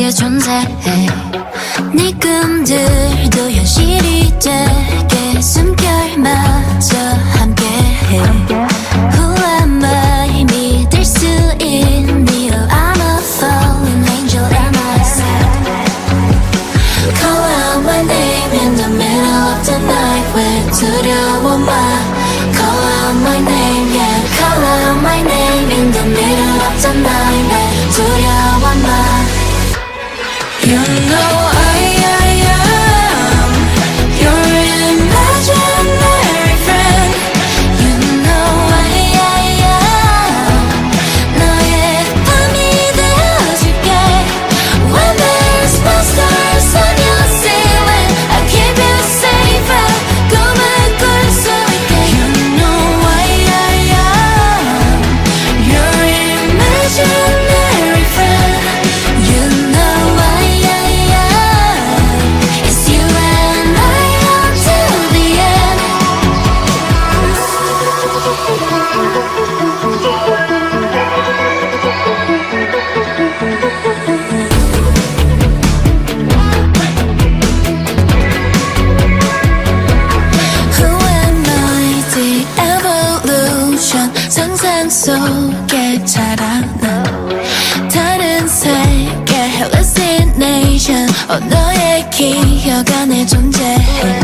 내게 존재해. 네 꿈들도 현실이 되게 숨결마저 함께해. Who am I 믿을 수 있니? Oh, I'm a fallen angel am I sad. Call out my name in the middle of the night. 왜 두려워 마. Call out my name, yeah. Call out my name in the middle of the night. 왜 두려워 마. You know I am your imaginary friend. You know I am 너의 밤이 되어줄게. When there's monsters on your ceiling, I'll keep you safe. 꿈을 꿀 수 있게. You know I am your imaginary friend. You know I am. It's you and I until the end. Who am I? The evolution. 상상 속에 자라나 다른 세계 hallucination. 너의 기억 안에 존재해.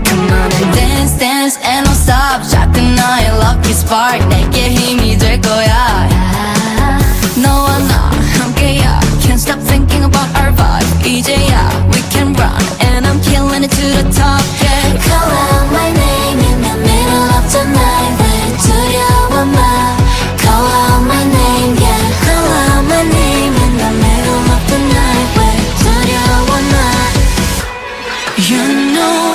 Come on and dance, dance and don't stop. 작은 너의 lucky spark 내게 힘이 될 거야. 너와 나 함께야. Can't stop thinking about our vibe. 이제야 we can run and I'm killing it to the top. Yeah. Call out my name in the middle of the night. 왜 두려워 마. Call out my name, yeah. Call out my name in the middle of the night. 왜 두려워 마. You know